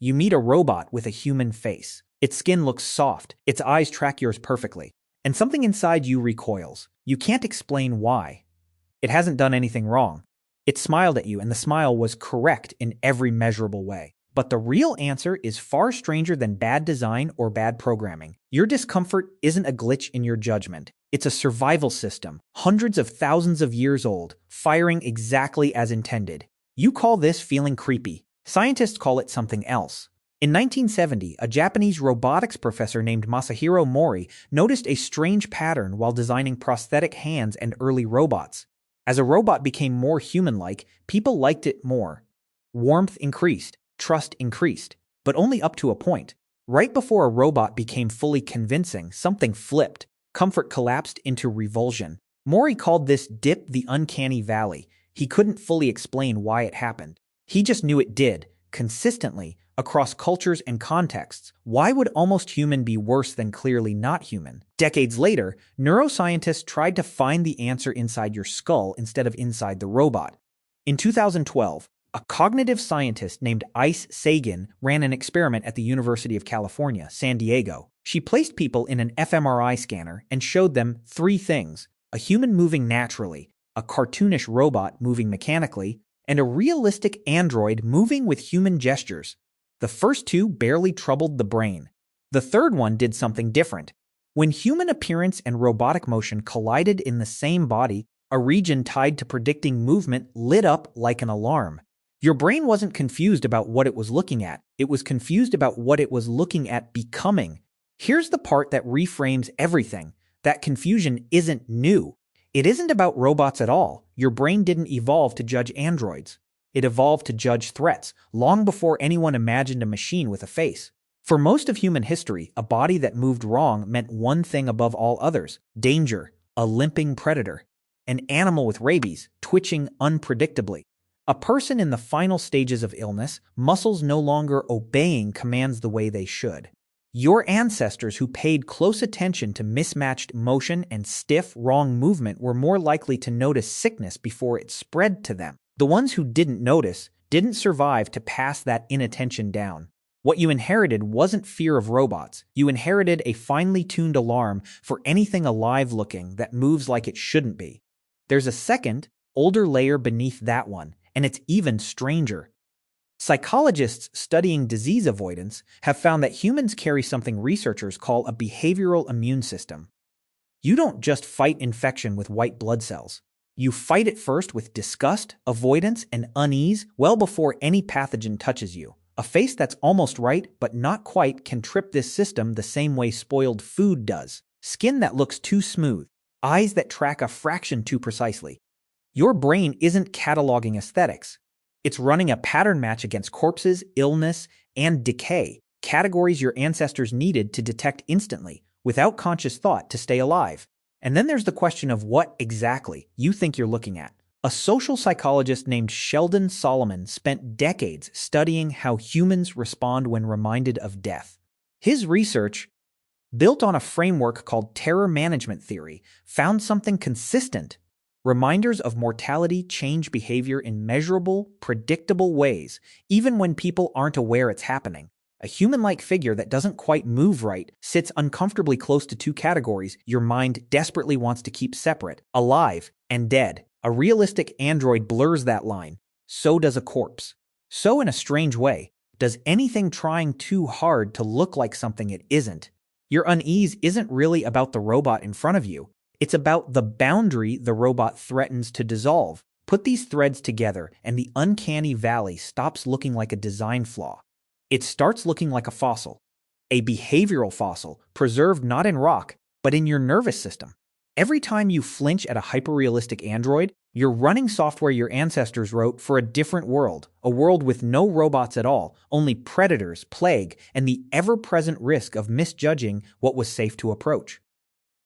You meet a robot with a human face. Its skin looks soft, its eyes track yours perfectly, and something inside you recoils. You can't explain why. It hasn't done anything wrong. It smiled at you, and the smile was correct in every measurable way. But the real answer is far stranger than bad design or bad programming. Your discomfort isn't a glitch in your judgment. It's a survival system, hundreds of thousands of years old, firing exactly as intended. You call this feeling creepy. Scientists call it something else. In 1970, a Japanese robotics professor named Masahiro Mori noticed a strange pattern while designing prosthetic hands and early robots. As a robot became more human-like, people liked it more. Warmth increased. Trust increased, but only up to a point. Right before a robot became fully convincing, something flipped. Comfort collapsed into revulsion. Mori called this dip the uncanny valley. He couldn't fully explain why it happened. He just knew it did, consistently, across cultures and contexts. Why would almost human be worse than clearly not human? Decades later, neuroscientists tried to find the answer inside your skull instead of inside the robot. In 2012, a cognitive scientist named Ice Sagan ran an experiment at the University of California, San Diego. She placed people in an fMRI scanner and showed them three things: a human moving naturally, a cartoonish robot moving mechanically, and a realistic android moving with human gestures. The first two barely troubled the brain. The third one did something different. When human appearance and robotic motion collided in the same body, a region tied to predicting movement lit up like an alarm. Your brain wasn't confused about what it was looking at. It was confused about what it was looking at becoming. Here's the part that reframes everything. That confusion isn't new. It isn't about robots at all. Your brain didn't evolve to judge androids. It evolved to judge threats, long before anyone imagined a machine with a face. For most of human history, a body that moved wrong meant one thing above all others: danger, a limping predator, an animal with rabies, twitching unpredictably. A person in the final stages of illness, muscles no longer obeying commands the way they should. Your ancestors who paid close attention to mismatched motion and stiff, wrong movement were more likely to notice sickness before it spread to them. The ones who didn't notice didn't survive to pass that inattention down. What you inherited wasn't fear of robots. You inherited a finely tuned alarm for anything alive-looking that moves like it shouldn't be. There's a second, older layer beneath that one, and it's even stranger. Psychologists studying disease avoidance have found that humans carry something researchers call a behavioral immune system. You don't just fight infection with white blood cells. You fight it first with disgust, avoidance, and unease well before any pathogen touches you. A face that's almost right but not quite can trip this system the same way spoiled food does. Skin that looks too smooth. Eyes that track a fraction too precisely. Your brain isn't cataloging aesthetics. It's running a pattern match against corpses, illness, and decay, categories your ancestors needed to detect instantly, without conscious thought, to stay alive. And then there's the question of what exactly you think you're looking at. A social psychologist named Sheldon Solomon spent decades studying how humans respond when reminded of death. His research, built on a framework called terror management theory, found something consistent. Reminders of mortality change behavior in measurable, predictable ways, even when people aren't aware it's happening. A human-like figure that doesn't quite move right sits uncomfortably close to two categories your mind desperately wants to keep separate: alive and dead. A realistic android blurs that line. So does a corpse. So, in a strange way, does anything trying too hard to look like something it isn't. Your unease isn't really about the robot in front of you. It's about the boundary the robot threatens to dissolve. Put these threads together, and the uncanny valley stops looking like a design flaw. It starts looking like a fossil. A behavioral fossil, preserved not in rock, but in your nervous system. Every time you flinch at a hyperrealistic android, you're running software your ancestors wrote for a different world, a world with no robots at all, only predators, plague, and the ever-present risk of misjudging what was safe to approach.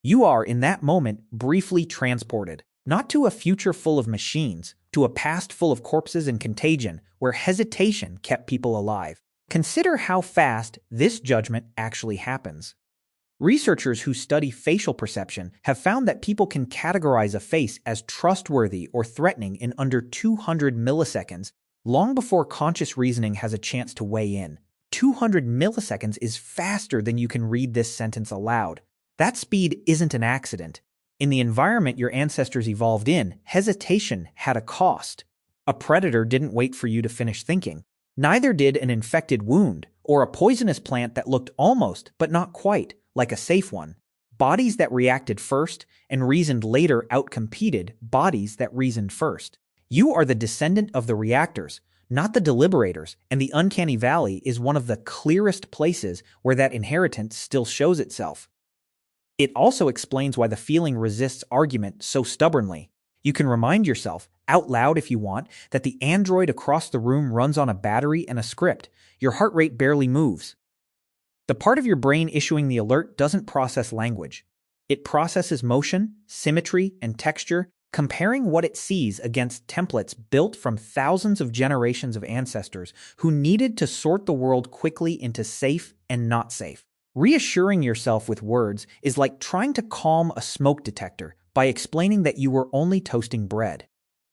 You are, in that moment, briefly transported, not to a future full of machines, to a past full of corpses and contagion, where hesitation kept people alive. Consider how fast this judgment actually happens. Researchers who study facial perception have found that people can categorize a face as trustworthy or threatening in under 200 milliseconds, long before conscious reasoning has a chance to weigh in. 200 milliseconds is faster than you can read this sentence aloud. That speed isn't an accident. In the environment your ancestors evolved in, hesitation had a cost. A predator didn't wait for you to finish thinking. Neither did an infected wound or a poisonous plant that looked almost, but not quite, like a safe one. Bodies that reacted first and reasoned later outcompeted bodies that reasoned first. You are the descendant of the reactors, not the deliberators, and the uncanny valley is one of the clearest places where that inheritance still shows itself. It also explains why the feeling resists argument so stubbornly. You can remind yourself, out loud if you want, that the android across the room runs on a battery and a script. Your heart rate barely moves. The part of your brain issuing the alert doesn't process language. It processes motion, symmetry, and texture, comparing what it sees against templates built from thousands of generations of ancestors who needed to sort the world quickly into safe and not safe. Reassuring yourself with words is like trying to calm a smoke detector by explaining that you were only toasting bread.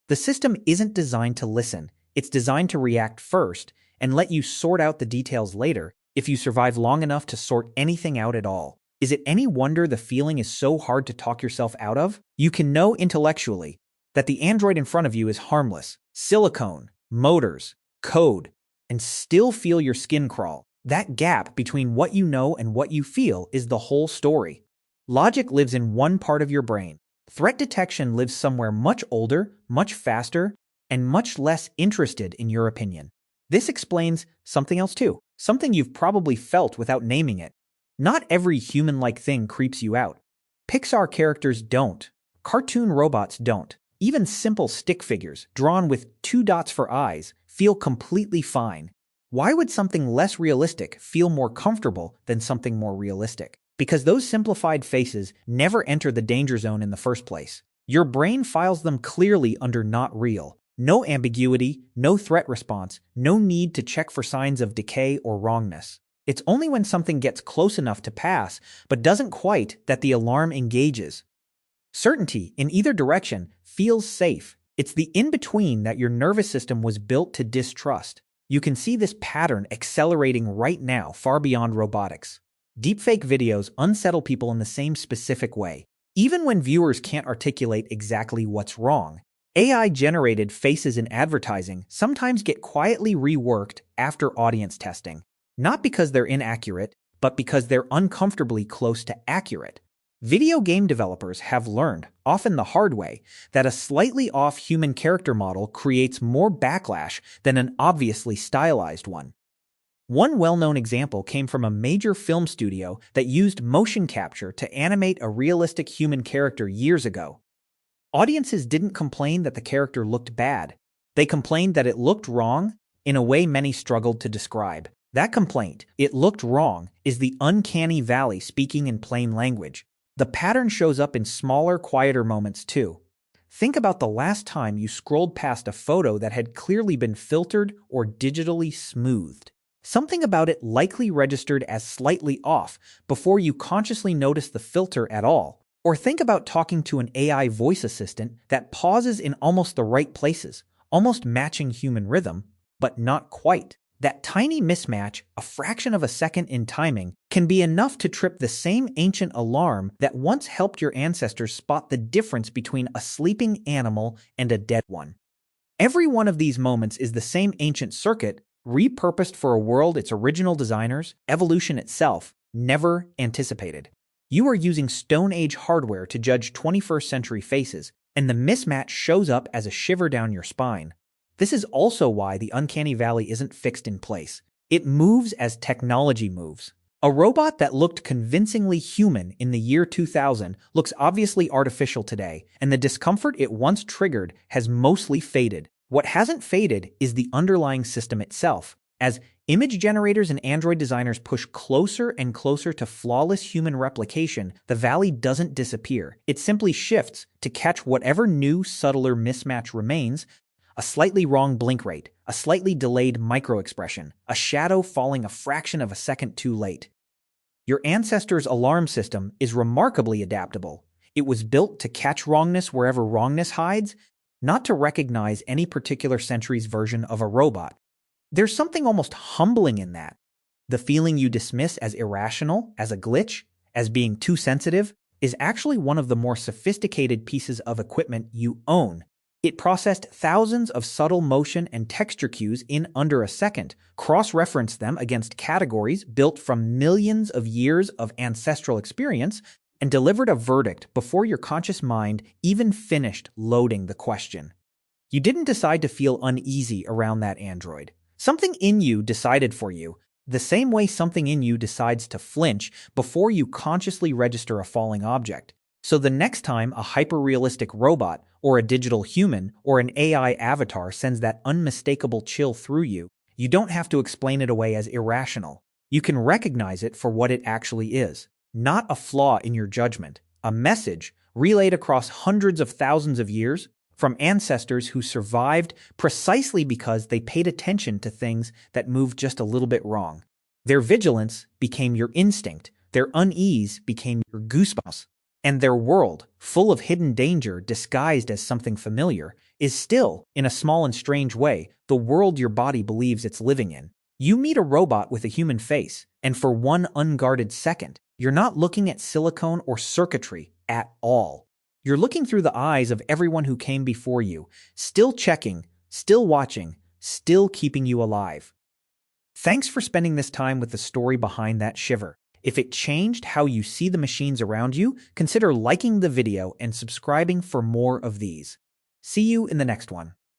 The system isn't designed to listen. It's designed to react first and let you sort out the details later if you survive long enough to sort anything out at all. Is it any wonder the feeling is so hard to talk yourself out of? You can know intellectually that the android in front of you is harmless, silicone, motors, code, and still feel your skin crawl. That gap between what you know and what you feel is the whole story. Logic lives in one part of your brain. Threat detection lives somewhere much older, much faster, and much less interested in your opinion. This explains something else too, something you've probably felt without naming it. Not every human-like thing creeps you out. Pixar characters don't. Cartoon robots don't. Even simple stick figures, drawn with 2 dots for eyes, feel completely fine. Why would something less realistic feel more comfortable than something more realistic? Because those simplified faces never enter the danger zone in the first place. Your brain files them clearly under not real. No ambiguity, no threat response, no need to check for signs of decay or wrongness. It's only when something gets close enough to pass, but doesn't quite, that the alarm engages. Certainty, in either direction, feels safe. It's the in-between that your nervous system was built to distrust. You can see this pattern accelerating right now, far beyond robotics. Deepfake videos unsettle people in the same specific way. Even when viewers can't articulate exactly what's wrong, AI-generated faces in advertising sometimes get quietly reworked after audience testing. Not because they're inaccurate, but because they're uncomfortably close to accurate. Video game developers have learned, often the hard way, that a slightly off human character model creates more backlash than an obviously stylized one. One well-known example came from a major film studio that used motion capture to animate a realistic human character years ago. Audiences didn't complain that the character looked bad. They complained that it looked wrong in a way many struggled to describe. That complaint, "it looked wrong," is the uncanny valley speaking in plain language. The pattern shows up in smaller, quieter moments too. Think about the last time you scrolled past a photo that had clearly been filtered or digitally smoothed. Something about it likely registered as slightly off before you consciously noticed the filter at all. Or think about talking to an AI voice assistant that pauses in almost the right places, almost matching human rhythm, but not quite. That tiny mismatch, a fraction of a second in timing, can be enough to trip the same ancient alarm that once helped your ancestors spot the difference between a sleeping animal and a dead one. Every one of these moments is the same ancient circuit, repurposed for a world its original designers, evolution itself, never anticipated. You are using Stone Age hardware to judge 21st century faces, and the mismatch shows up as a shiver down your spine. This is also why the uncanny valley isn't fixed in place. It moves as technology moves. A robot that looked convincingly human in the year 2000 looks obviously artificial today, and the discomfort it once triggered has mostly faded. What hasn't faded is the underlying system itself. As image generators and Android designers push closer and closer to flawless human replication, the valley doesn't disappear. It simply shifts to catch whatever new, subtler mismatch remains. A slightly wrong blink rate, a slightly delayed microexpression, a shadow falling a fraction of a second too late. Your ancestors' alarm system is remarkably adaptable. It was built to catch wrongness wherever wrongness hides, not to recognize any particular century's version of a robot. There's something almost humbling in that. The feeling you dismiss as irrational, as a glitch, as being too sensitive, is actually one of the more sophisticated pieces of equipment you own. It processed thousands of subtle motion and texture cues in under a second, cross-referenced them against categories built from millions of years of ancestral experience, and delivered a verdict before your conscious mind even finished loading the question. You didn't decide to feel uneasy around that android. Something in you decided for you, the same way something in you decides to flinch before you consciously register a falling object. So the next time a hyper-realistic robot, or a digital human, or an AI avatar sends that unmistakable chill through you, you don't have to explain it away as irrational. You can recognize it for what it actually is. Not a flaw in your judgment, a message relayed across hundreds of thousands of years from ancestors who survived precisely because they paid attention to things that moved just a little bit wrong. Their vigilance became your instinct, their unease became your goosebumps, and their world, full of hidden danger disguised as something familiar, is still, in a small and strange way, the world your body believes it's living in. You meet a robot with a human face, and for one unguarded second, you're not looking at silicone or circuitry at all. You're looking through the eyes of everyone who came before you, still checking, still watching, still keeping you alive. Thanks for spending this time with the story behind that shiver. If it changed how you see the machines around you, consider liking the video and subscribing for more of these. See you in the next one.